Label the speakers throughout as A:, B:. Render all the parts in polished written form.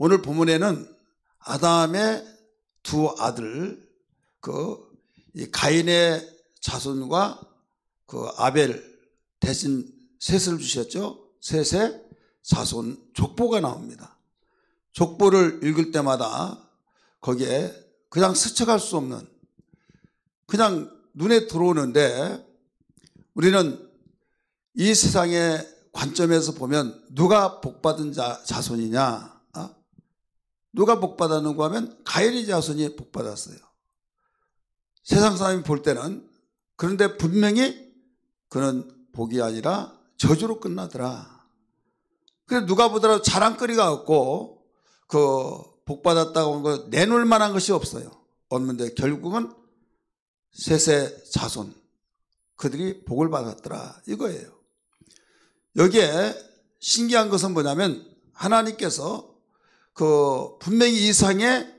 A: 오늘 본문에는 아담의 두 아들, 이 가인의 자손과 아벨 대신 셋을 주셨죠. 셋의 자손 족보가 나옵니다. 족보를 읽을 때마다 거기에 그냥 스쳐갈 수 없는, 그냥 눈에 들어오는데, 우리는 이 세상의 관점에서 보면 누가 복받은 자손이냐, 누가 복받았는가 하면 가인의 자손이 복받았어요. 세상 사람이 볼 때는. 그런데 분명히 그는 복이 아니라 저주로 끝나더라. 그래서 누가 보더라도 자랑거리가 없고 복받았다고 한 거 내놓을 만한 것이 없어요. 없는데 결국은 셋의 자손, 그들이 복을 받았더라, 이거예요. 여기에 신기한 것은 뭐냐면 하나님께서 분명히 이 상에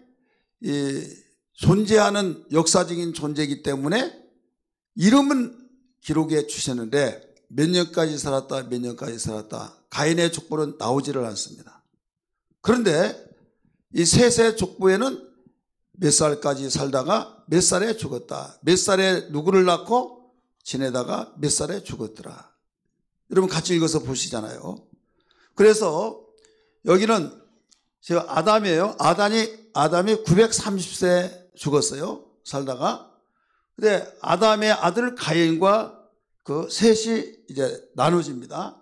A: 존재하는 역사적인 존재이기 때문에 이름은 기록해 주셨는데 몇 년까지 살았다, 몇 년까지 살았다, 가인의 족보는 나오지를 않습니다. 그런데 이 셋의 족보에는 몇 살까지 살다가 몇 살에 죽었다, 몇 살에 누구를 낳고 지내다가 몇 살에 죽었더라. 여러분 같이 읽어서 보시잖아요. 그래서 여기는 제가 아담이에요. 아담이 930세 죽었어요, 살다가. 근데 아담의 아들 가인과 셋이 이제 나눠집니다.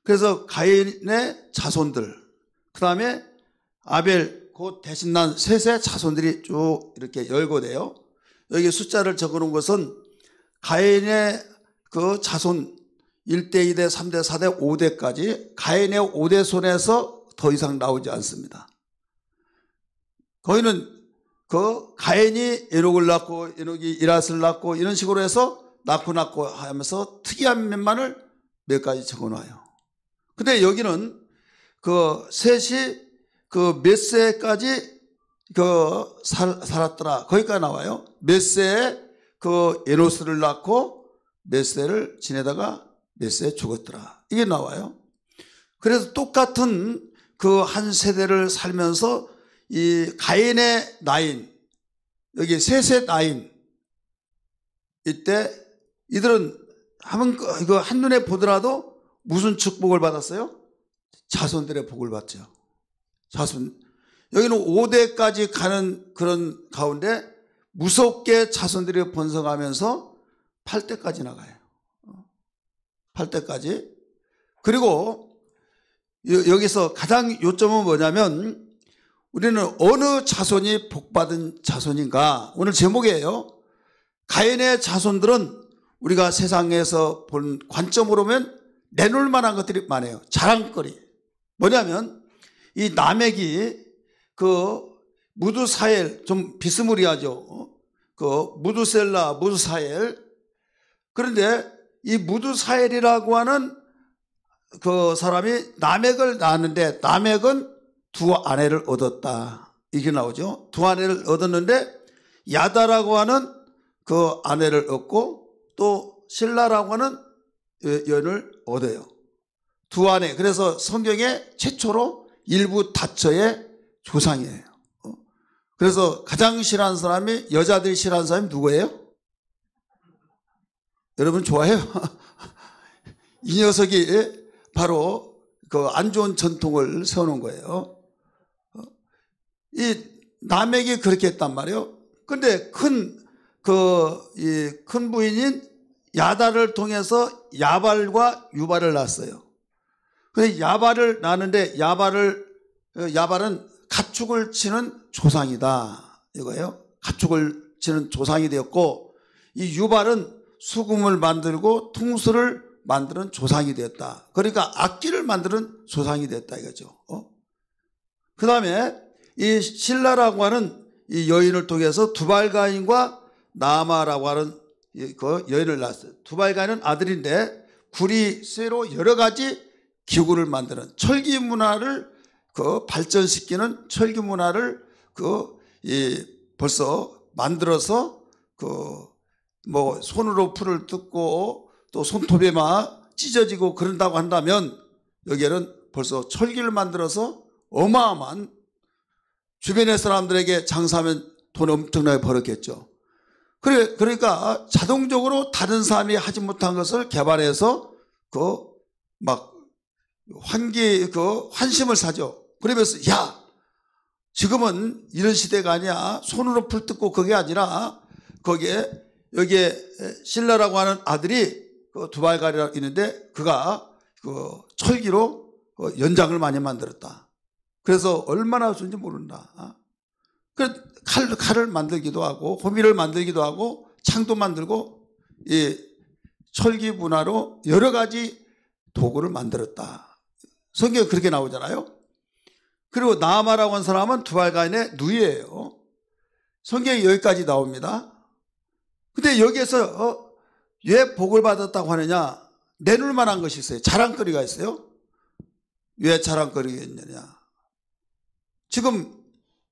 A: 그래서 가인의 자손들, 그 다음에 아벨, 그 대신 난 셋의 자손들이 쭉 이렇게 열거돼요. 여기 숫자를 적어 놓은 것은 가인의 자손 1대, 2대, 3대, 4대, 5대까지 가인의 5대 손에서 더 이상 나오지 않습니다. 거기는 가인이 에녹을 낳고 에녹이 이랏을 낳고 이런 식으로 해서 낳고 하면서 특이한 면만을 몇 가지 적어놔요. 근데 여기는 셋이 몇 세까지 살았더라, 거기까지 나와요. 몇 세에 에노스를 낳고 몇 세를 지내다가 몇 세에 죽었더라, 이게 나와요. 그래서 똑같은 한 세대를 살면서 이 가인의 나인, 여기 셋의 나인, 이때 이들은 이거 한눈에 보더라도 무슨 축복을 받았어요? 자손들의 복을 받죠. 자손. 여기는 5대까지 가는 그런 가운데 무섭게 자손들이 번성하면서 8대까지 나가요. 8대까지. 그리고 여기서 가장 요점은 뭐냐면 우리는 어느 자손이 복받은 자손인가, 오늘 제목이에요. 가인의 자손들은 우리가 세상에서 본 관점으로 보면 내놓을 만한 것들이 많아요. 자랑거리. 뭐냐면 이 라멕이 무두사엘, 좀 비스무리하죠. 무두셀라, 무두사엘. 그런데 이 무두사엘이라고 하는 사람이 라멕을 낳았는데 라멕은 두 아내를 얻었다, 이게 나오죠. 두 아내를 얻었는데 야다라고 하는 아내를 얻고 또 실라라고 하는 여인을 얻어요. 두 아내. 그래서 성경에 최초로 일부 다처의 조상이에요. 그래서 가장 싫어하는 사람이, 여자들이 싫어하는 사람이 누구예요? 여러분 좋아해요? 이 녀석이 바로 안 좋은 전통을 세워놓은 거예요. 이 라멕이 그렇게 했단 말이에요. 근데 큰 부인인 야다를 통해서 야발과 유발을 낳았어요. 근데 야발을 낳았는데 야발은 가축을 치는 조상이다, 이거예요. 가축을 치는 조상이 되었고, 이 유발은 수금을 만들고 퉁수를 만드는 조상이 되었다. 그러니까 악기를 만드는 조상이 됐다, 이거죠. 그 다음에 이 실라라고 하는 이 여인을 통해서 두발가인과 나아마라고 하는 여인을 낳았어요. 두발가인은 아들인데 구리, 쇠로 여러 가지 기구를 만드는, 철기 문화를 발전시키는 철기 문화를 벌써 만들어서 손으로 풀을 뜯고 또 손톱에 막 찢어지고 그런다고 한다면, 여기에는 벌써 철기를 만들어서 어마어마한 주변의 사람들에게 장사하면 돈 엄청나게 벌었겠죠. 그러니까 자동적으로 다른 사람이 하지 못한 것을 개발해서 환심을 사죠. 그러면서 야, 지금은 이런 시대가 아니야. 손으로 풀 뜯고 그게 아니라 여기에 실라라고 하는 아들이 두발가리라고 있는데 그가 철기로 연장을 많이 만들었다. 그래서 얼마나 좋은지 모른다. 칼을 만들기도 하고 호미를 만들기도 하고 창도 만들고 이 철기 분화로 여러 가지 도구를 만들었다. 성경에 그렇게 나오잖아요. 그리고 나아마라고 하는 사람은 두발가인의 누이예요. 성경에 여기까지 나옵니다. 근데 여기에서 왜 복을 받았다고 하느냐? 내놓을 만한 것이 있어요. 자랑거리가 있어요. 왜 자랑거리가 있느냐? 지금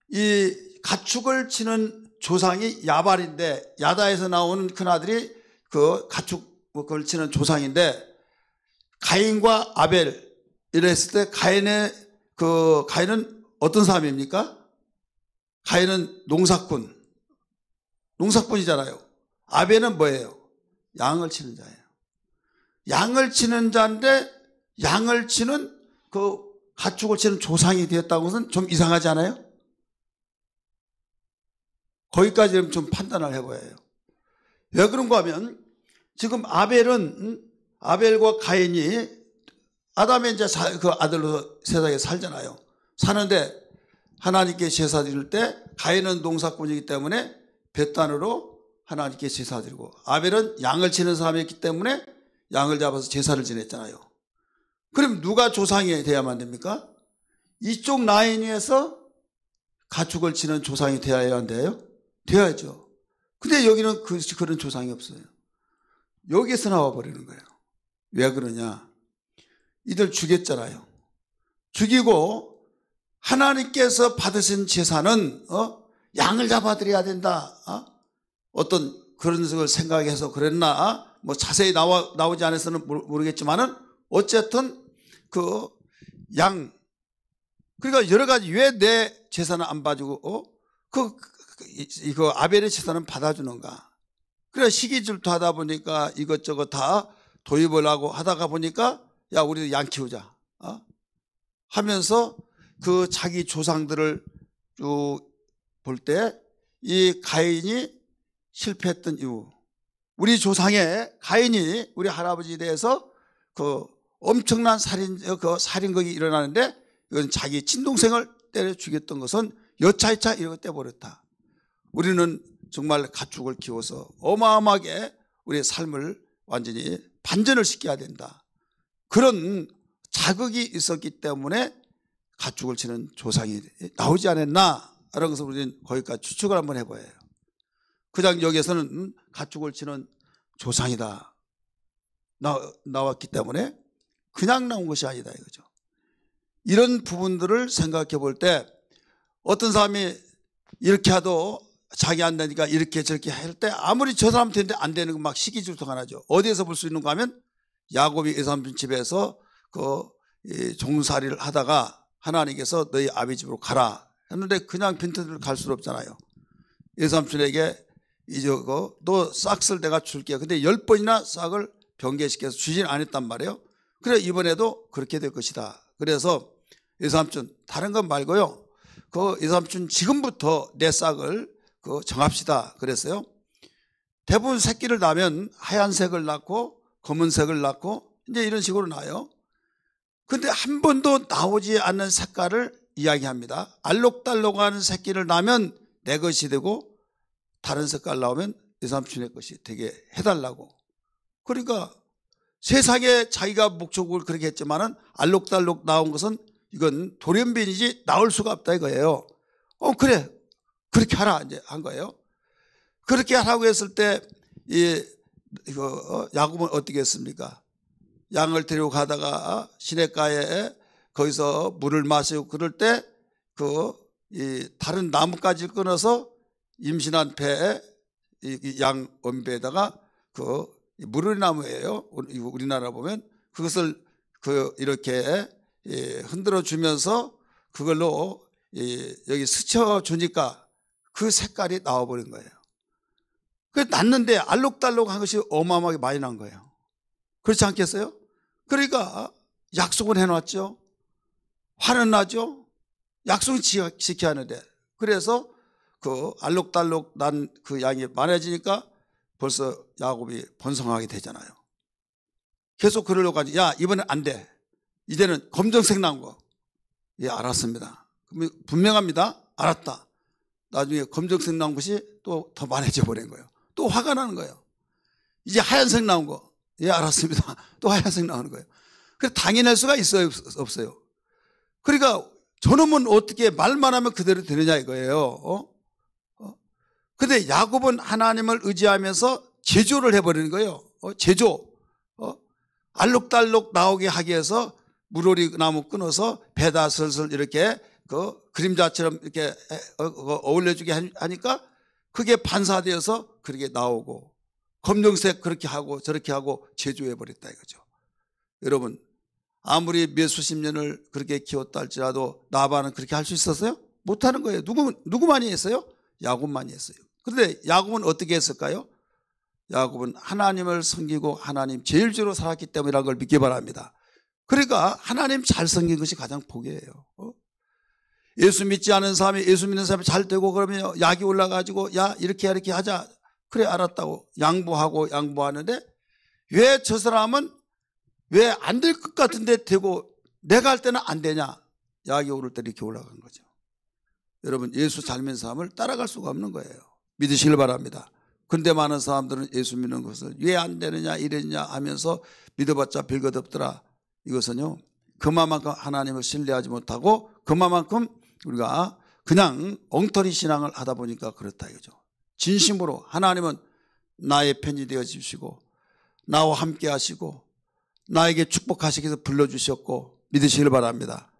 A: 이 가축을 치는 조상이 야발인데, 야다에서 나오는 큰아들이 그 가축을 치는 조상인데, 가인과 아벨 이랬을 때 가인은 어떤 사람입니까? 가인은 농사꾼이잖아요. 아벨은 뭐예요? 양을 치는 자예요. 양을 치는 자인데 양을 치는 가축을 치는 조상이 되었다는 것은 좀 이상하지 않아요? 거기까지 좀 판단을 해봐야 해요. 왜 그런가 하면 지금 아벨과 가인이 아담의 이제 그 아들로 세상에 살잖아요. 사는데 하나님께 제사 드릴 때 가인은 농사꾼이기 때문에 뱃단으로 하나님께 제사 드리고 아벨은 양을 치는 사람이었기 때문에 양을 잡아서 제사를 지냈잖아요. 그럼 누가 조상이 돼야만 됩니까? 이쪽 라인에서 가축을 치는 조상이 되어야 안 돼요? 돼야죠. 근데 여기는 그런 조상이 없어요. 여기서 나와버리는 거예요. 왜 그러냐? 이들 죽였잖아요. 죽이고 하나님께서 받으신 제사는 양을 잡아드려야 된다. 어떤 그런 걸 생각해서 그랬나? 뭐 자세히 나오지 않아서는 모르겠지만은 어쨌든 그러니까 여러 가지 왜 내 제사는 안 봐주고 아벨의 제사는 받아주는가? 그래 시기질투 하다 보니까 이것저것 다 도입을 하고 하다가 보니까 야 우리도 양 키우자 하면서 그 자기 조상들을 쭉 볼 때 이 가인이 실패했던 이유, 우리 조상의 가인이 우리 할아버지에 대해서 엄청난 살인극이 일어나는데 이건 자기 친동생을 때려 죽였던 것은 여차이차 이렇게 떼버렸다. 우리는 정말 가축을 키워서 어마어마하게 우리의 삶을 완전히 반전을 시켜야 된다. 그런 자극이 있었기 때문에 가축을 치는 조상이 나오지 않았나? 라는 것을 우리는 거기까지 추측을 한번 해봐야 해요. 그냥 여기에서는 가축을 치는 조상이다 나왔기 때문에 그냥 나온 것이 아니다 이거죠. 이런 부분들을 생각해 볼 때 어떤 사람이 이렇게 해도 자기 안 되니까 이렇게 저렇게 할 때 아무리 저 사람 되는데 안 되는 거 막 시기질투가 나죠. 어디에서 볼 수 있는가 하면 야곱이 외삼촌 집에서 종살이를 하다가 하나님께서 너희 아비 집으로 가라 했는데 그냥 빈틈을 갈 수 없잖아요. 외삼촌에게 너 싹을 내가 줄게. 근데 10번이나 싹을 변개시켜서 주진 않았단 말이에요. 그래 이번에도 그렇게 될 것이다. 그래서 외삼촌 다른 건 말고요. 외삼촌 지금부터 내 싹을 정합시다. 그랬어요. 대부분 새끼를 낳으면 하얀색을 낳고 검은색을 낳고 이제 이런 식으로 나요. 근데 한 번도 나오지 않는 색깔을 이야기합니다. 알록달록한 새끼를 낳으면 내 것이 되고 다른 색깔 나오면 외삼촌의 것이 되게 해달라고. 그러니까 세상에 자기가 목적을 그렇게 했지만은 알록달록 나온 것은 이건 돌연변이지 나올 수가 없다 이거예요. 그래 그렇게 하라 이제 한 거예요. 그렇게 하라고 했을 때 야곱은 어떻게 했습니까? 양을 데리고 가다가 시냇가에 거기서 물을 마시고 그럴 때 다른 나뭇가지를 끊어서 임신한 배에 양 원배에다가 무르나무예요. 우리나라 보면 그것을 이렇게 흔들어 주면서 그걸로 여기 스쳐주니까 그 색깔이 나와버린 거예요. 그래서 났는데 알록달록한 것이 어마어마하게 많이 난 거예요. 그렇지 않겠어요? 그러니까 약속을 해놨죠. 화는 나죠. 약속은 지켜야 하는데, 그래서 그 알록달록 난 그 양이 많아지니까 벌써 야곱이 번성하게 되잖아요. 계속 그러려고 하지. 야, 이번엔 안 돼. 이제는 검정색 나온 거. 예, 알았습니다. 그러면 분명합니다. 알았다. 나중에 검정색 나온 것이 또 더 많아져 버린 거예요. 또 화가 나는 거예요. 이제 하얀색 나온 거. 예, 알았습니다. 또 하얀색 나오는 거예요. 그래서 당연할 수가 있어요, 없어요? 그러니까 저놈은 어떻게 말만 하면 그대로 되느냐 이거예요. 근데 야곱은 하나님을 의지하면서 제조를 해버리는 거예요. 제조. 알록달록 나오게 하기 위해서 물오리 나무 끊어서 배다 슬슬 이렇게 그 그림자처럼 이렇게 어울려주게 하니까 그게 반사되어서 그렇게 나오고, 검정색 그렇게 하고 저렇게 하고 제조해버렸다 이거죠. 여러분, 아무리 몇 수십 년을 그렇게 키웠다 할지라도 나반은 그렇게 할 수 있었어요? 못하는 거예요. 누구만이 했어요? 야곱만이 했어요. 그런데 야곱은 어떻게 했을까요? 야곱은 하나님을 섬기고 하나님 제일주로 살았기 때문이라는 걸 믿기 바랍니다. 그러니까 하나님 잘 섬긴 것이 가장 복이에요. 예수 믿지 않은 사람이 예수 믿는 사람이 잘 되고 그러면 약이 올라가지고 야 이렇게 하자. 그래 알았다고 양보하는데 왜 저 사람은 왜 안 될 것 같은데 되고 내가 할 때는 안 되냐. 약이 오를 때 이렇게 올라간 거죠. 여러분, 예수 잘 믿는 사람을 따라갈 수가 없는 거예요. 믿으시길 바랍니다. 근데 많은 사람들은 예수 믿는 것을 왜 안 되느냐 이랬냐 하면서 믿어봤자 별것 없더라. 이것은요, 그만큼 하나님을 신뢰하지 못하고 그만큼 우리가 그냥 엉터리 신앙을 하다 보니까 그렇다 이거죠. 진심으로 하나님은 나의 편이 되어 주시고 나와 함께 하시고 나에게 축복하시기 위해서 불러주셨고 믿으시길 바랍니다.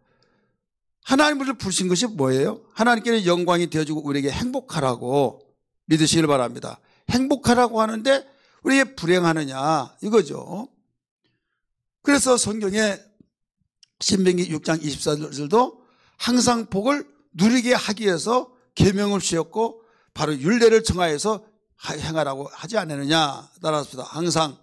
A: 하나님을 부르신 것이 뭐예요? 하나님께는 영광이 되어주고 우리에게 행복하라고 믿으시길 바랍니다. 행복하라고 하는데 우리에게 불행하느냐 이거죠. 그래서 성경에 신명기 6장 24절도 항상 복을 누리게 하기 위해서 계명을 주셨고 바로 율례를 정하여서 행하라고 하지 않느냐. 따라서 항상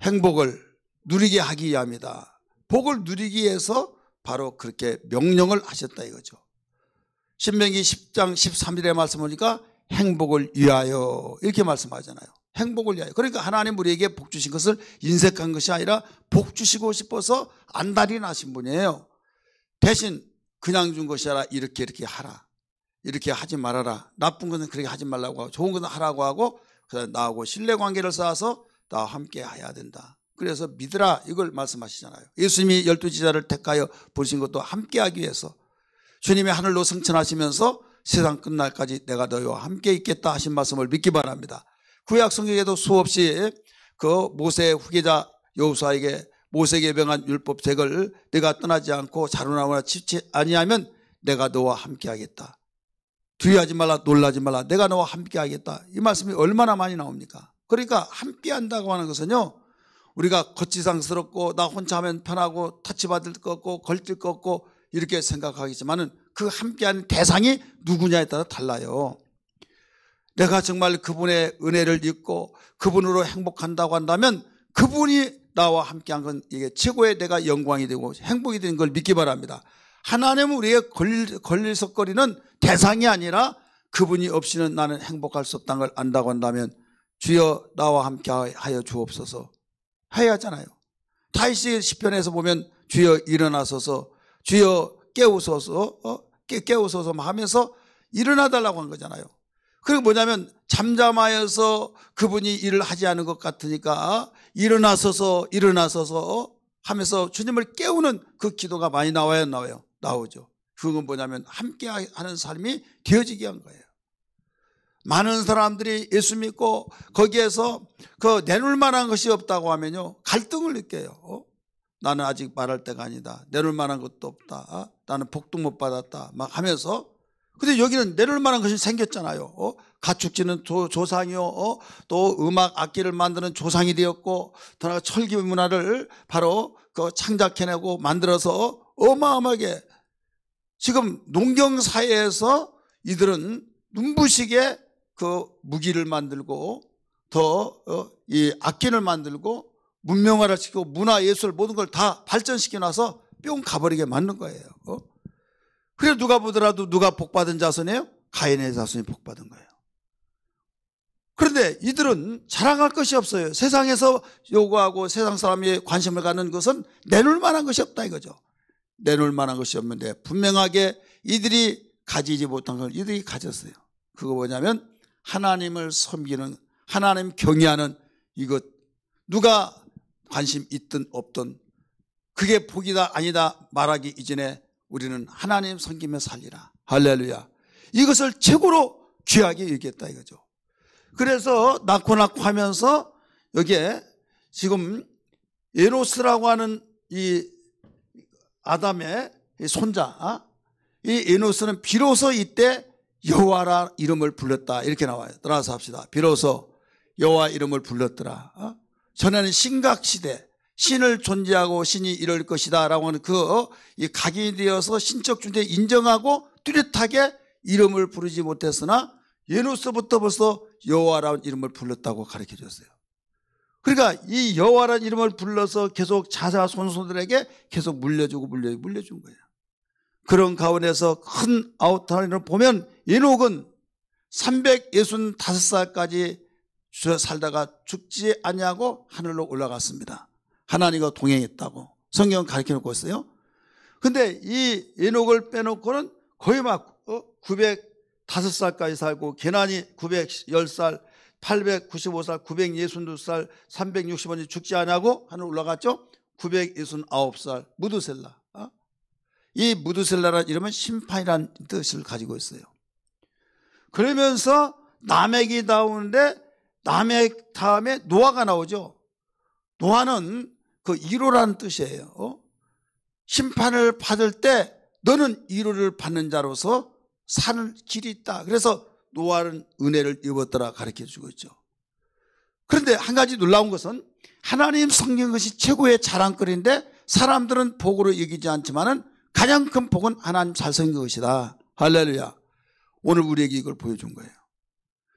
A: 행복을 누리게 하기 위함이다. 복을 누리기 위해서 바로 그렇게 명령을 하셨다 이거죠. 신명기 10장 13절의 말씀 보니까 행복을 위하여 이렇게 말씀하잖아요. 행복을 위하여. 그러니까 하나님 우리에게 복 주신 것을 인색한 것이 아니라 복 주시고 싶어서 안달이 나신 분이에요. 대신 그냥 준 것이 아니라 이렇게 하라. 이렇게 하지 말아라. 나쁜 것은 그렇게 하지 말라고 하고 좋은 것은 하라고 하고 그다음에 나하고 신뢰관계를 쌓아서 나와 함께 해야 된다. 그래서 믿으라 이걸 말씀하시잖아요. 예수님이 12제자를 택하여 부르신 것도 함께 하기 위해서 주님이 하늘로 승천하시면서 세상 끝날까지 내가 너희와 함께 있겠다 하신 말씀을 믿기 바랍니다. 구약 성경에도 수없이 그 모세의 후계자 여호수아에게 모세에게 명한 율법책을 내가 떠나지 않고 자루나무나 치지 아니하면 내가 너와 함께 하겠다. 두려워하지 말라, 놀라지 말라, 내가 너와 함께 하겠다. 이 말씀이 얼마나 많이 나옵니까? 그러니까 함께 한다고 하는 것은요, 우리가 거치장스럽고 나 혼자 하면 편하고 타치받을 것 같고 걸릴 것 같고 이렇게 생각하겠지만은 그 함께하는 대상이 누구냐에 따라 달라요. 내가 정말 그분의 은혜를 입고 그분으로 행복한다고 한다면 그분이 나와 함께한 건 이게 최고의 내가 영광이 되고 행복이 되는 걸 믿기 바랍니다. 하나님은 우리에게 걸릴석거리는 대상이 아니라 그분이 없이는 나는 행복할 수 없다는 걸 안다고 한다면 주여 나와 함께 하여 주옵소서 해야 하잖아요. 다윗이 시편에서 보면 주여 일어나소서, 주여 깨우소서, 깨우소서 하면서 일어나달라고 한 거잖아요. 그리고 뭐냐면 잠잠하여서 그분이 일을 하지 않은 것 같으니까 일어나소서 하면서 주님을 깨우는 그 기도가 많이 나와요, 나오죠. 그건 뭐냐면 함께 하는 삶이 되어지게 한 거예요. 많은 사람들이 예수 믿고 거기에서 그 내놓을 만한 것이 없다고 하면요, 갈등을 느껴요. 나는 아직 말할 때가 아니다. 내놓을 만한 것도 없다. 나는 복도 못 받았다. 막 하면서. 근데 여기는 내놓을 만한 것이 생겼잖아요. 가축지는 조상이요. 또 음악 악기를 만드는 조상이 되었고, 더 나아가 철기 문화를 바로 그 창작해내고 만들어서 어마어마하게 지금 농경사회에서 이들은 눈부시게 그 무기를 만들고 더 이 악기를 만들고 문명화를 시키고 문화 예술 모든 걸 다 발전시켜 놔서 뿅 가버리게 만든 거예요. 그래 누가 보더라도 누가 복받은 자손이에요? 가인의 자손이 복받은 거예요. 그런데 이들은 자랑할 것이 없어요. 세상에서 요구하고 세상 사람이 관심을 갖는 것은 내놓을 만한 것이 없다 이거죠. 내놓을 만한 것이 없는데 분명하게 이들이 가지지 못한 걸 이들이 가졌어요. 그거 뭐냐면 하나님을 섬기는, 하나님 경외하는 이것. 누가 관심 있든 없든 그게 복이다 아니다 말하기 이전에 우리는 하나님 섬기며 살리라. 할렐루야. 이것을 최고로 귀하게 여겼다 이거죠. 그래서 낳고 하면서 여기에 지금 에노스라고 하는 이 아담의 손자, 이 에노스는 비로소 이때 여호와라 이름을 불렀다 이렇게 나와요. 따라서 합시다. 비로소 여호와 이름을 불렀더라. 전에는 신각시대, 신을 존재하고 신이 이럴 것이다 라고 하는 이 각인이 되어서 신적 존재 인정하고 뚜렷하게 이름을 부르지 못했으나 에노스부터 벌써 여호와라는 이름을 불렀다고 가르쳐 줬어요. 그러니까 이 여호와라는 이름을 불러서 계속 자손들에게 계속 물려준 거예요. 그런 가운데서 큰 아우타인을 보면 에녹은 365살까지 살다가 죽지 아니하고 하늘로 올라갔습니다. 하나님과 동행했다고 성경은 가르쳐 놓고 있어요. 근데 이 에녹을 빼놓고는 거의 막 905살까지 살고 게나니 910살, 895살, 962살, 365년 죽지 아니하고 하늘 올라갔죠. 969살 무드셀라. 이 무드셀라라는 이름은 심판이라는 뜻을 가지고 있어요. 그러면서 라멕이 나오는데 라멕 다음에 노아가 나오죠. 노아는 그 1호라는 뜻이에요. 심판을 받을 때 너는 1호를 받는 자로서 사는 길이 있다. 그래서 노아는 은혜를 입었더라 가르쳐주고 있죠. 그런데 한 가지 놀라운 것은 하나님 섬기는 것이 최고의 자랑거리인데 사람들은 복으로 여기지 않지만은 가장 큰 복은 하나님 잘 섬긴 것이다. 할렐루야. 오늘 우리에게 이걸 보여준 거예요.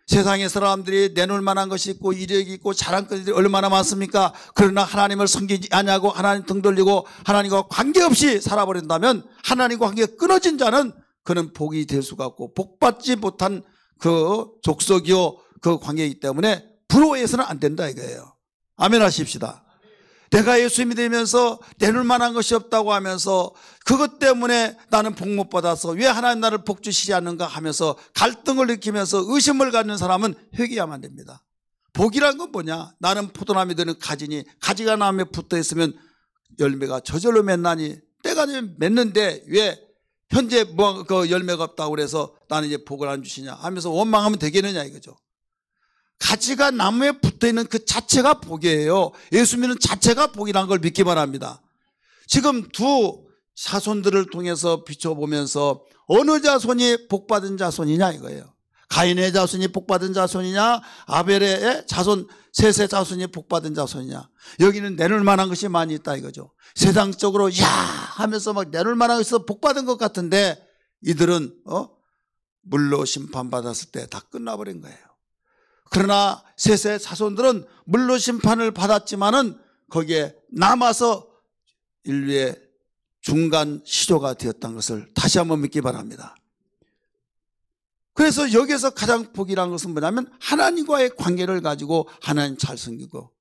A: 세상의 사람들이 내놓을 만한 것이 있고 이력이 있고 자랑거리들이 얼마나 많습니까? 그러나 하나님을 섬기지 않냐고 하나님 등 돌리고 하나님과 관계없이 살아버린다면 하나님과 관계가 끊어진 자는 그는 복이 될 수가 없고 복받지 못한 그 족속이요 그 관계이기 때문에 부러워해서는 안 된다 이거예요. 아멘 하십시다. 내가 예수 믿으면서 내놓을 만한 것이 없다고 하면서 그것 때문에 나는 복 못 받아서 왜 하나님 나를 복 주시지 않는가 하면서 갈등을 느끼면서 의심을 갖는 사람은 회개하면 안 됩니다. 복이란 건 뭐냐? 나는 포도나무에 드는 가지니 가지가 나무에 붙어 있으면 열매가 저절로 맺나니 때가 되면 맺는데 왜 현재 뭐 그 열매가 없다고 그래서 나는 이제 복을 안 주시냐 하면서 원망하면 되겠느냐 이거죠. 가지가 나무에 붙어있는 그 자체가 복이에요. 예수 믿는 자체가 복이라는 걸 믿기 바랍니다. 지금 두 자손들을 통해서 비춰보면서 어느 자손이 복받은 자손이냐 이거예요. 가인의 자손이 복받은 자손이냐 아벨의 자손 셋의 자손이 복받은 자손이냐. 여기는 내놓을 만한 것이 많이 있다 이거죠. 세상적으로 야 하면서 막 내놓을 만한 것이 복받은 것 같은데 이들은 물로 심판받았을 때 다 끝나버린 거예요. 그러나 셋의 자손들은 물로 심판을 받았지만은 거기에 남아서 인류의 중간 시조가 되었다는 것을 다시 한번 믿기 바랍니다. 그래서 여기서 가장 복이라는 것은 뭐냐면 하나님과의 관계를 가지고 하나님 잘 섬기고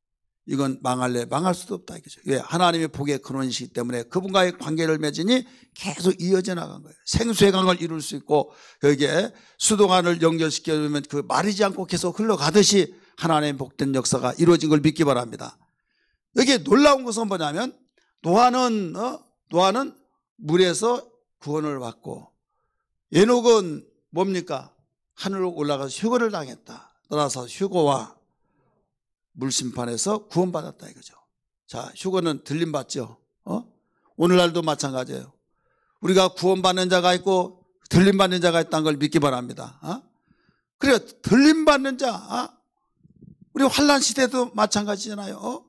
A: 이건 망할래 망할 수도 없다 이거죠. 왜? 하나님의 복의 근원이시기 때문에 그분과의 관계를 맺으니 계속 이어져 나간 거예요. 생수의 강을 이룰 수 있고 여기에 수도관을 연결시켜주면 그 마르지 않고 계속 흘러가듯이 하나님의 복된 역사가 이루어진 걸 믿기 바랍니다. 여기에 놀라운 것은 뭐냐면 노아는 물에서 구원을 받고 에녹은 뭡니까? 하늘로 올라가서 휴거를 당했다. 따라서 휴거와 물심판에서 구원받았다 이거죠. 자, 휴거는 들림받죠. 오늘날도 마찬가지예요. 우리가 구원받는 자가 있고 들림받는 자가 있다는 걸 믿기 바랍니다. 그래요. 들림받는 자, 우리 환난 시대도 마찬가지잖아요.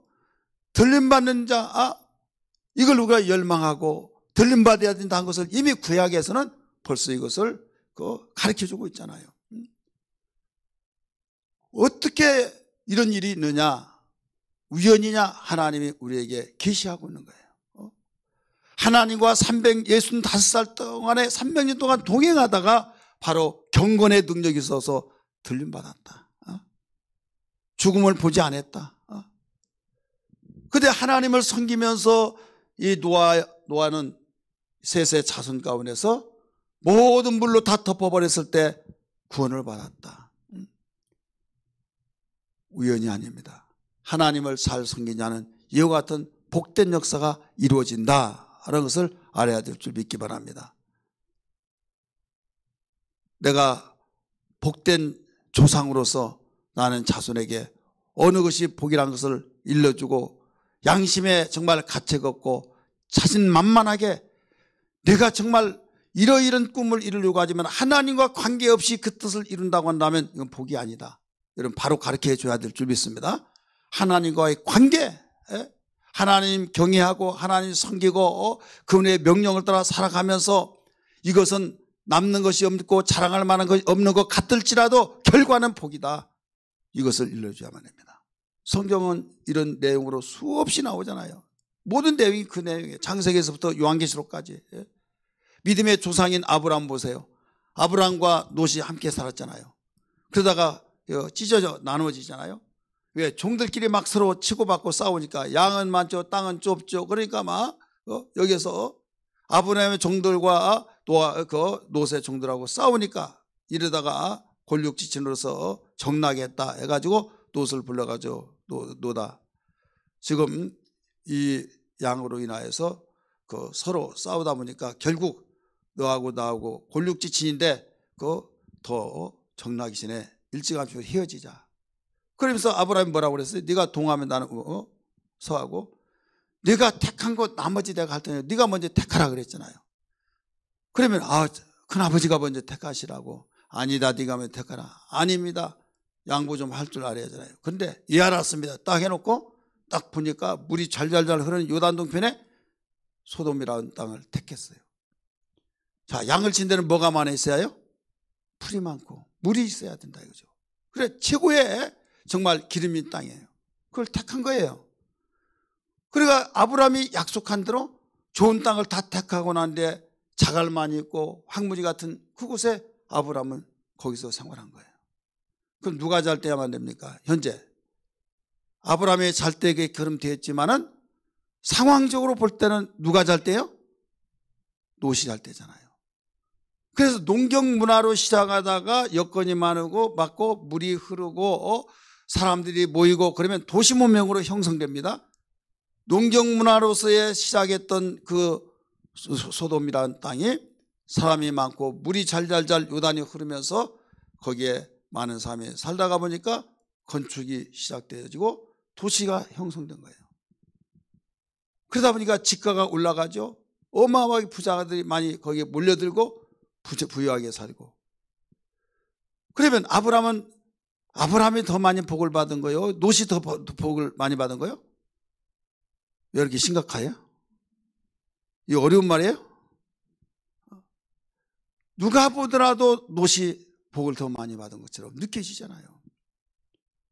A: 들림받는 자, 이걸 우리가 열망하고 들림받아야 된다는 것을 이미 구약에서는 벌써 이것을 가르쳐주고 있잖아요. 어떻게 이런 일이 있느냐? 우연이냐? 하나님이 우리에게 계시하고 있는 거예요. 하나님과 365살 동안에 300년 동안 동행하다가 바로 경건의 능력이 있어서 들림받았다. 죽음을 보지 않았다. 그런데 하나님을 섬기면서 이 노아는 셋의 자손 가운데서 모든 물로 다 덮어버렸을 때 구원을 받았다. 우연이 아닙니다. 하나님을 잘 섬기냐는 이와 같은 복된 역사가 이루어진다라는 것을 알아야 될 줄 믿기 바랍니다. 내가 복된 조상으로서 나는 자손에게 어느 것이 복이라는 것을 일러주고 양심에 정말 가책 없고 자신만만하게 내가 정말 이러이런 꿈을 이루려고 하지만 하나님과 관계없이 그 뜻을 이룬다고 한다면 이건 복이 아니다. 여러분 바로 가르쳐 줘야 될 줄 믿습니다. 하나님과의 관계, 하나님 경외하고 하나님 섬기고 그분의 명령을 따라 살아가면서 이것은 남는 것이 없고 자랑할 만한 것이 없는 것 같을지라도 결과는 복이다. 이것을 일러줘야만 합니다. 성경은 이런 내용으로 수없이 나오잖아요. 모든 내용이 그 내용이에요. 창세기에서부터 요한계시록까지. 믿음의 조상인 아브라함 보세요. 아브라함과 롯이 함께 살았잖아요. 그러다가 찢어져 나누어지잖아요. 왜? 종들끼리 막 서로 치고받고 싸우니까 양은 많죠, 땅은 좁죠. 그러니까 막 여기서 아브라함의 종들과 롯의 종들하고 싸우니까 이러다가 골육지친으로서 정나겠다 해가지고 롯을 불러가지고 노다. 지금 이 양으로 인하여서 서로 싸우다 보니까 결국 너하고 나하고 골육지친인데 더 정나기 전에 일찌감치 헤어지자. 그러면서 아브라함이 뭐라고 그랬어요? 네가 동하면 나는 서하고 네가 택한 것 나머지 내가 할 테니 네가 먼저 택하라 그랬잖아요. 그러면 큰아버지가 먼저 택하시라고. 아니다, 네가 먼저 택하라. 아닙니다. 양보 좀 할 줄 알아야 하잖아요. 그런데 예 알았습니다. 딱 해놓고 딱 보니까 물이 잘잘잘 흐르는 요단 동편에 소돔이라는 땅을 택했어요. 자, 양을 친 데는 뭐가 많이 있어야 해요? 풀이 많고 물이 있어야 된다 이거죠. 그래 최고의 정말 기름진 땅이에요. 그걸 택한 거예요. 그러니까 아브라함이 약속한 대로 좋은 땅을 다 택하고 난 뒤에 자갈 많이 있고 황무지 같은 그곳에 아브라함은 거기서 생활한 거예요. 그럼 누가 잘 돼야만 됩니까? 현재 아브라함이 잘 되게 그럼 되었지만은 상황적으로 볼 때는 누가 잘 돼요? 롯이 잘 되잖아요. 그래서 농경 문화로 시작하다가 여건이 많고 물이 흐르고 사람들이 모이고 그러면 도시 문명으로 형성됩니다. 농경 문화로서의 시작했던 그 소돔이라는 땅이 사람이 많고 물이 잘잘잘 요단이 흐르면서 거기에 많은 사람이 살다가 보니까 건축이 시작되어지고 도시가 형성된 거예요. 그러다 보니까 집가가 올라가죠. 어마어마하게 부자들이 많이 거기에 몰려들고 부유하게 살고. 그러면 아브라함이 더 많이 복을 받은 거예요? 롯이 더 복을 많이 받은 거예요? 왜 이렇게 심각해요? 이 어려운 말이에요? 누가 보더라도 롯이 복을 더 많이 받은 것처럼 느껴지잖아요.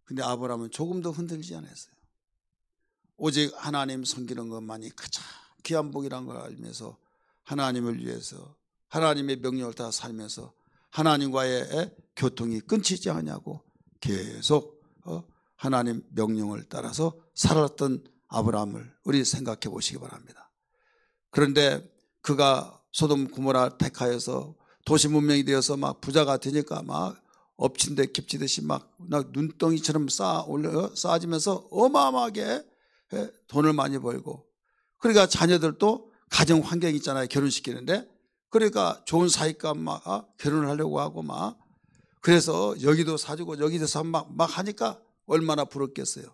A: 근데 아브라함은 조금도 흔들리지 않았어요. 오직 하나님 섬기는 것만이 가장 귀한 복이라는 걸 알면서 하나님을 위해서 하나님의 명령을 따라 살면서 하나님과의 교통이 끊기지 않냐고 계속 하나님 명령을 따라서 살았던 아브라함을 우리 생각해 보시기 바랍니다. 그런데 그가 소돔 고모라 택하여서 도시 문명이 되어서 막 부자가 되니까 막 엎친 데 겹치듯이 막 눈덩이처럼 쌓아지면서 어마어마하게 돈을 많이 벌고, 그러니까 자녀들도 가정 환경이 있잖아요. 결혼시키는데 그러니까 좋은 사이가 막 결혼을 하려고 하고 막 그래서 여기도 사주고 여기도 막 하니까 얼마나 부럽겠어요.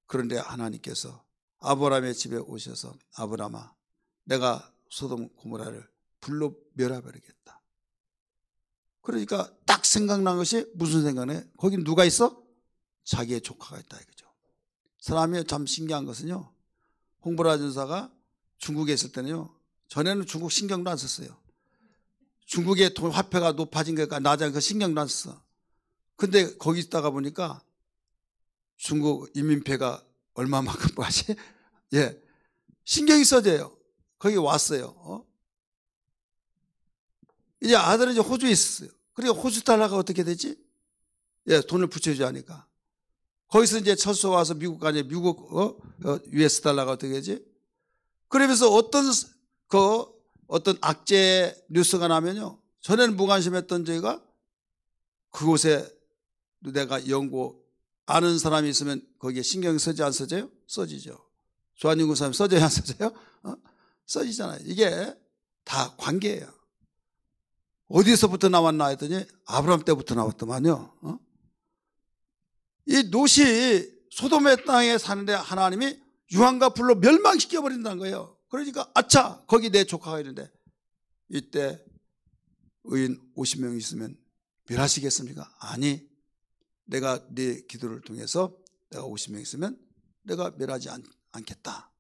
A: 그런데 하나님께서 아브라함의 집에 오셔서 아브라함아, 내가 소돔 고모라를 불로 멸해버리겠다. 그러니까 딱 생각난 것이 무슨 생각이에요? 거기 누가 있어? 자기의 조카가 있다 이거죠. 사람이 참 신기한 것은요, 홍보라 전사가 중국에 있을 때는요 전에는 중국 신경도 안 썼어요. 중국의 돈 화폐가 높아진 거니까 낮아 그 신경도 안 썼어. 근데 거기 있다가 보니까 중국 인민폐가 얼마만큼 빠지? 예. 신경이 써져요. 거기 왔어요. 이제 아들은 이제 호주에 있었어요. 그러니까 호주 달러가 어떻게 되지? 예, 돈을 붙여주지 않으니까. 거기서 이제 철수 와서 미국 가니 미국 US 달러가 어떻게 되지? 그러면서 어떤 악재 뉴스가 나면요. 전에는 무관심했던 저희가 그곳에 내가 연구 아는 사람이 있으면 거기에 신경이 써지 안 써져요? 써지죠. 조한인구 사람이 써져요 안 써져요? 써지잖아요. 이게 다 관계예요. 어디서부터 나왔나 했더니 아브라함 때부터 나왔더만요. 이 롯이 소돔의 땅에 사는데 하나님이 유황과 불로 멸망시켜버린다는 거예요. 그러니까 아차 거기 내 조카가 있는데 이때 의인 50명 있으면 멸하시겠습니까? 아니 내가 네 기도를 통해서 내가 50명 있으면 내가 멸하지 않겠다.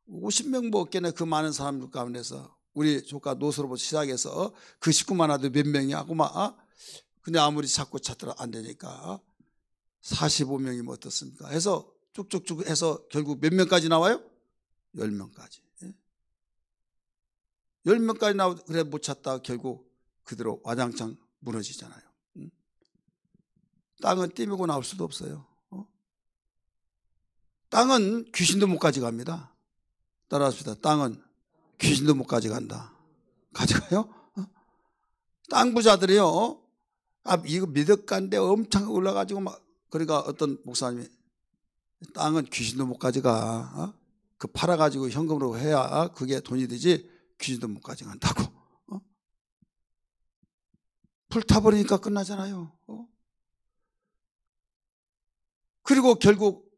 A: 50명 먹겠네. 그 많은 사람들 가운데서 우리 조카 롯으로부터 시작해서 그 식구만 하도 몇 명이 하고 막 근데 아무리 자꾸 찾더라 안 되니까 45명이면 어떻습니까? 해서 쭉쭉쭉 해서 결국 몇 명까지 나와요? 10명까지. 10명까지 나오고 그래 못 찾다 결국 그대로 와장창 무너지잖아요. 땅은 띠매고 나올 수도 없어요. 땅은 귀신도 못 가져갑니다. 따라합시다. 땅은 귀신도 못 가져간다. 가져가요? 땅 부자들이요. 이거 미덕간데 엄청 올라가지고 막 그러니까 어떤 목사님이 땅은 귀신도 못 가져가. 그 팔아가지고 현금으로 해야 그게 돈이 되지 귀신도 못 가져간다고. 불타버리니까 끝나잖아요. 그리고 결국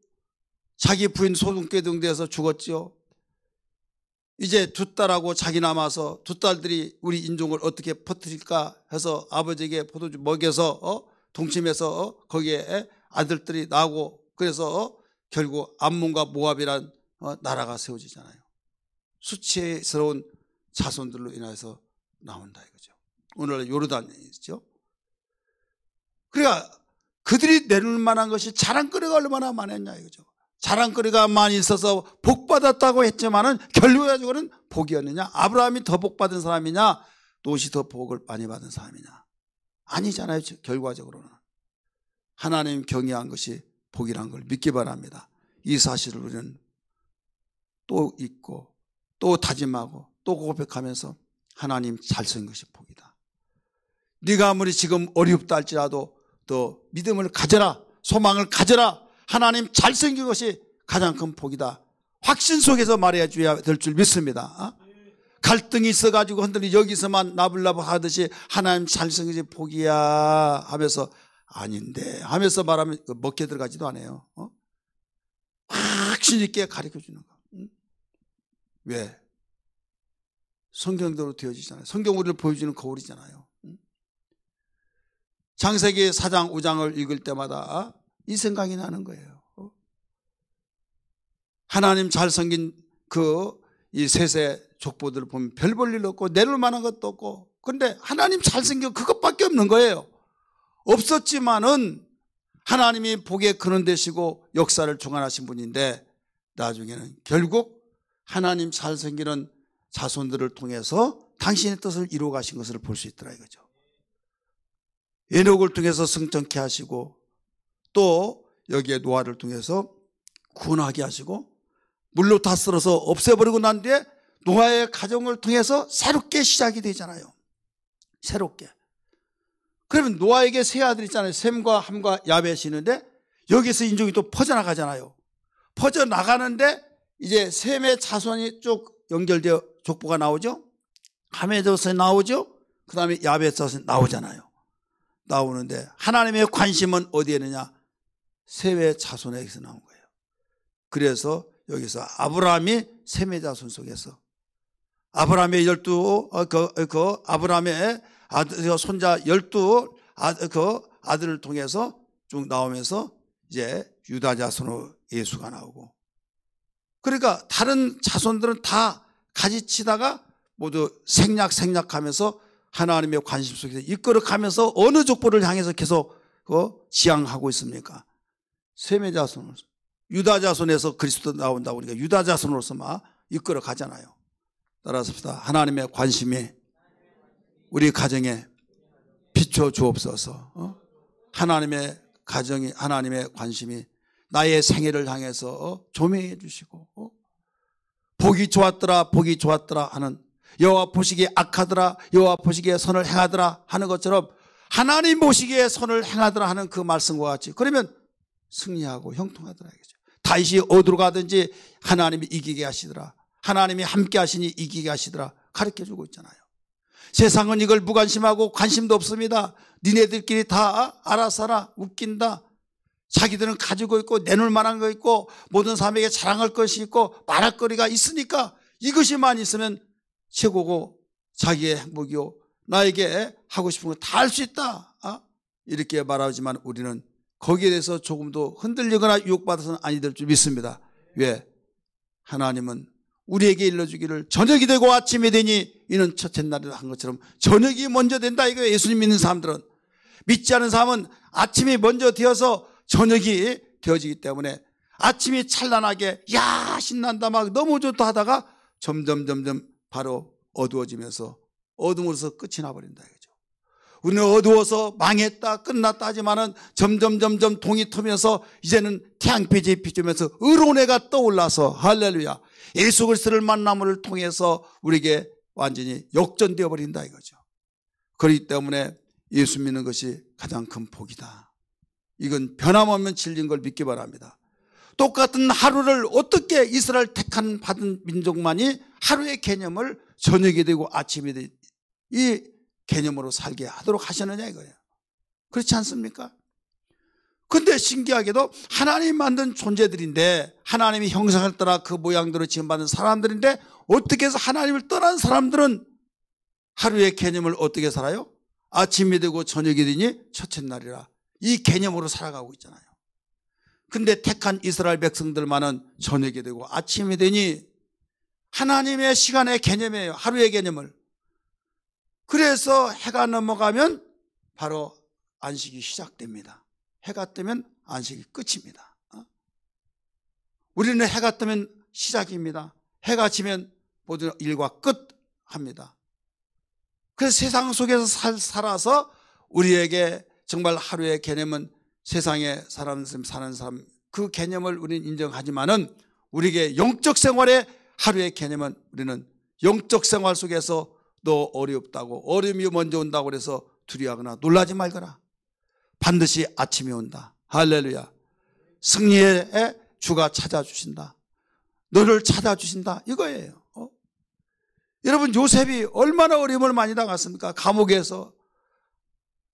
A: 자기 부인 소동깨동돼서 죽었지요. 이제 두 딸하고 자기 남아서 두 딸들이 우리 인종을 어떻게 퍼뜨릴까 해서 아버지에게 포도주 먹여서 동침해서 거기에 아들들이 나오고 그래서 결국 암몬과 모압이란 나라가 세워지잖아요. 수치스러운 자손들로 인해서 나온다 이거죠. 오늘 요르단이죠. 그러니까 그들이 내놓을 만한 것이 자랑거리가 얼마나 많았냐 이거죠. 자랑거리가 많이 있어서 복받았다고 했지만은 결과적으로는 복이었느냐? 아브라함이 더 복받은 사람이냐? 롯이 더 복을 많이 받은 사람이냐? 아니잖아요. 결과적으로는 하나님 경외한 것이 복이란 걸 믿기 바랍니다. 이 사실을 우리는 또 잊고 또 다짐하고 또 고백하면서 하나님 잘 쓴 것이 복이다. 네가 아무리 지금 어렵다 할지라도 더 믿음을 가져라. 소망을 가져라. 하나님 잘생긴 것이 가장 큰 복이다. 확신 속에서 말해줘야 될 줄 믿습니다. 갈등이 있어가지고 흔들리 여기서만 나불나불 하듯이 하나님 잘생긴 것이 복이야 하면서 아닌데 하면서 말하면 먹혀 들어가지도 않아요. 확신 있게 가르쳐주는 거. 왜? 성경대로 되어지잖아요. 성경 우리를 보여주는 거울이잖아요. 창세기 4장 5장을 읽을 때마다 이 생각이 나는 거예요. 하나님 잘생긴 이 셋의 족보들을 보면 별 볼 일 없고 내놓을 만한 것도 없고 그런데 하나님 잘생긴 그것밖에 없는 거예요. 없었지만은 하나님이 복의 근원 되시고 역사를 주관하신 분인데 나중에는 결국 하나님 잘생기는 자손들을 통해서 당신의 뜻을 이루어 가신 것을 볼 수 있더라 이거죠. 에녹을 통해서 승천케 하시고 또 여기에 노아를 통해서 구원하게 하시고 물로 다 쓸어서 없애버리고 난 뒤에 노아의 가정을 통해서 새롭게 시작이 되잖아요. 새롭게. 그러면 노아에게 세 아들이 있잖아요. 셈과 함과 야벳이 있는데 여기서 인종이 또 퍼져나가잖아요. 퍼져나가는데 이제 셈의 자손이 쭉 연결되어 족보가 나오죠. 함의 자손이 나오죠. 그 다음에 야벳 자손이 나오잖아요. 나오는데 하나님의 관심은 어디에 있느냐? 셈의 자손에게서 나온 거예요. 그래서 여기서 아브라함이 셈의 자손 속에서 아브라함의 아브라함의 손자 12 아들을 통해서 쭉 나오면서 이제 유다 자손으로 예수가 나오고 그러니까 다른 자손들은 다 가지치다가 모두 생략하면서 하나님의 관심 속에서 이끌어가면서 어느 족보를 향해서 계속 지향하고 있습니까? 셈의 자손으로서, 유다 자손에서 그리스도 나온다 보니까 유다 자손으로서 막 이끌어 가잖아요. 따라서 하나님의 관심이 우리 가정에 비춰 주옵소서. 하나님의 가정이, 하나님의 관심이 나의 생애를 향해서 조명해 주시고, 보기 좋았더라 보기 좋았더라 하는, 여호와 보시기에 악하더라 여호와 보시기에 선을 행하더라 하는 것처럼 하나님 보시기에 선을 행하더라 하는 그 말씀과 같이, 그러면 승리하고 형통하더라 이거죠. 다윗이 어디로 가든지 하나님이 이기게 하시더라, 하나님이 함께 하시니 이기게 하시더라 가르쳐주고 있잖아요. 세상은 이걸 무관심하고 관심도 없습니다. 니네들끼리 다 알아서 하라, 웃긴다. 자기들은 가지고 있고 내놓을 만한 거 있고 모든 사람에게 자랑할 것이 있고 말할 거리가 있으니까 이것이만 있으면 최고고 자기의 행복이요 나에게 하고 싶은 거 다 할 수 있다, 이렇게 말하지만 우리는 거기에 대해서 조금도 흔들리거나 유혹받아서는 아니 될 줄 믿습니다. 왜? 하나님은 우리에게 일러주기를 저녁이 되고 아침이 되니 이는 첫째 날이라 한 것처럼 저녁이 먼저 된다 이거예요. 예수님 믿는 사람들은. 믿지 않은 사람은 아침이 먼저 되어서 저녁이 되어지기 때문에 아침이 찬란하게 야 신난다 막 너무 좋다 하다가 점점 바로 어두워지면서 어둠으로서 끝이 나버린다 이거죠. 우리는 어두워서 망했다 끝났다 하지만은 점점 동이 트면서 이제는 태양빛이 비추면서 의로운 해가 떠올라서 할렐루야, 예수 그리스도를 만남을 통해서 우리에게 완전히 역전되어 버린다 이거죠. 그렇기 때문에 예수 믿는 것이 가장 큰 복이다. 이건 변함없는 진리인 걸 믿기 바랍니다. 똑같은 하루를 어떻게 이스라엘 택한 받은 민족만이 하루의 개념을 저녁이 되고 아침이 되고 이 개념으로 살게 하도록 하셨느냐 이거예요. 그렇지 않습니까? 근데 신기하게도 하나님 만든 존재들인데, 하나님이 형상을 따라 그 모양대로 지음받은 사람들인데, 어떻게 해서 하나님을 떠난 사람들은 하루의 개념을 어떻게 살아요? 아침이 되고 저녁이 되니 첫째 날이라 이 개념으로 살아가고 있잖아요. 근데 택한 이스라엘 백성들만은 저녁이 되고 아침이 되니 하나님의 시간의 개념이에요. 하루의 개념을. 그래서 해가 넘어가면 바로 안식이 시작됩니다. 해가 뜨면 안식이 끝입니다. 우리는 해가 뜨면 시작입니다. 해가 지면 모든 일과 끝합니다. 그래서 세상 속에서 살아서 우리에게 정말 하루의 개념은 세상에 사는 사람 그 개념을 우리는 인정하지만은 우리에게 영적 생활의 하루의 개념은 우리는 영적 생활 속에서 너 어렵다고, 어려움이 먼저 온다고 그래서 두려워하거나 놀라지 말거라. 반드시 아침이 온다. 할렐루야. 승리의 주가 찾아주신다. 너를 찾아주신다. 이거예요. 여러분, 요셉이 얼마나 어려움을 많이 당했습니까? 감옥에서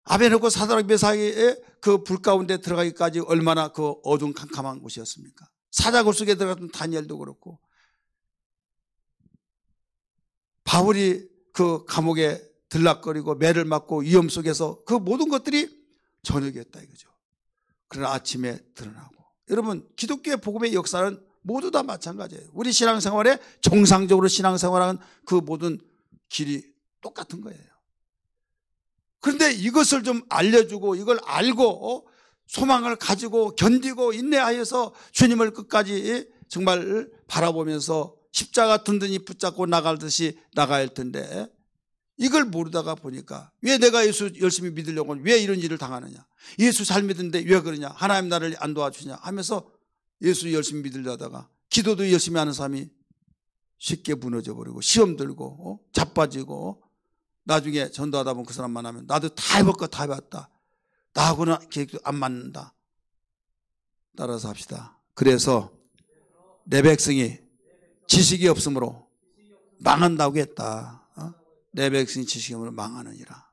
A: 아베느고 사드락 메삭의 그 불 가운데 들어가기까지 얼마나 그 어두운 캄캄한 곳이었습니까? 사자굴 속에 들어갔던 다니엘도 그렇고, 바울이 그 감옥에 들락거리고 매를 맞고 위험 속에서 그 모든 것들이 저녁이었다 이거죠. 그러나 아침에 드러나고, 여러분 기독교의 복음의 역사는 모두 다 마찬가지예요. 우리 신앙생활에 정상적으로 신앙생활하는 그 모든 길이 똑같은 거예요. 그런데 이것을 좀 알려주고 이걸 알고 소망을 가지고 견디고 인내하여서 주님을 끝까지 정말 바라보면서 십자가 든든히 붙잡고 나가듯이 나가야 할 텐데, 이걸 모르다가 보니까 왜 내가 예수 열심히 믿으려고 왜 이런 일을 당하느냐, 예수 잘 믿는데 왜 그러냐, 하나님 나를 안 도와주냐 하면서 예수 열심히 믿으려다가 기도도 열심히 하는 사람이 쉽게 무너져 버리고 시험 들고 자빠지고, 나중에 전도하다 보면 그 사람 만나면 나도 다 해볼 거 다 해봤다, 나하고는 계획도 안 맞는다. 따라서 합시다. 그래서 내 백성이 지식이 없으므로 망한다고 했다. 내 백성이 지식이 없으므로 망하느니라.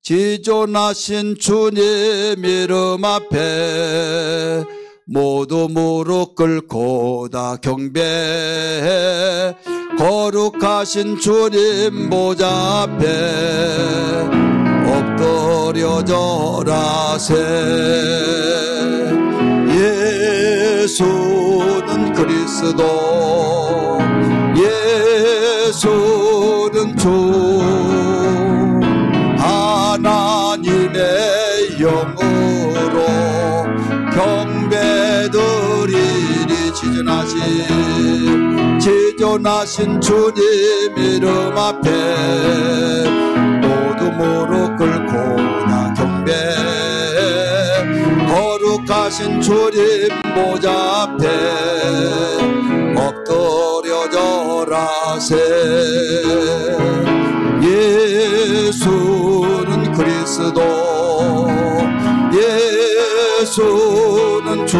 A: 지존하신 주님 이름 앞에 모두 무릎 꿇고 다 경배해. 거룩하신 주님 보좌 앞에 엎드려 절하세. 예수는 그리스도, 예수는 주, 하나님의 영으로 경배드리리. 지존하신 주님 이름 앞에 모두 무릎 꿇고 나 경배, 거룩하신 주님 보좌 앞에 엎드려져라세. 예수는 그리스도, 예수는 주,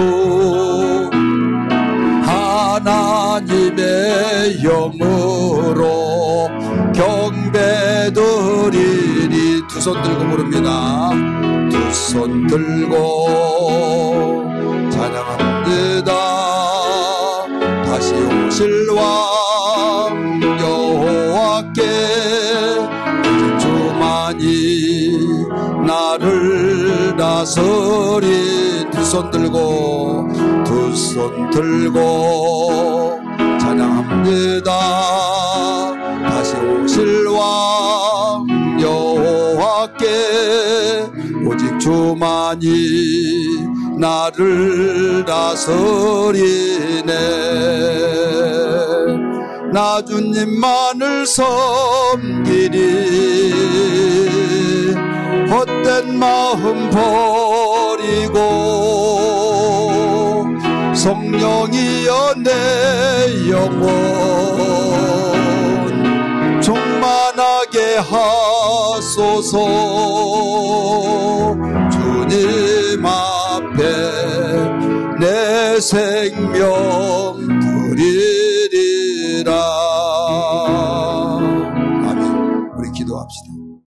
A: 하나님의 영으로 경배드리리. 두 손 들고 부릅니다. 두 손 들고 찬양합니다. 다시 오실 왕 여호와께 주만이 나를 다스리. 두 손 들고, 두 손 들고 찬양합니다. 다시 오실 왕 여호와께 오직 주만이 나를 다스리네. 나 주님만을 섬기리. 헛된 마음 버리고 성령이여 내 영혼 충만하게 하소서. 주님 앞에 내 생명 드리리라. 아멘. 우리 기도합시다.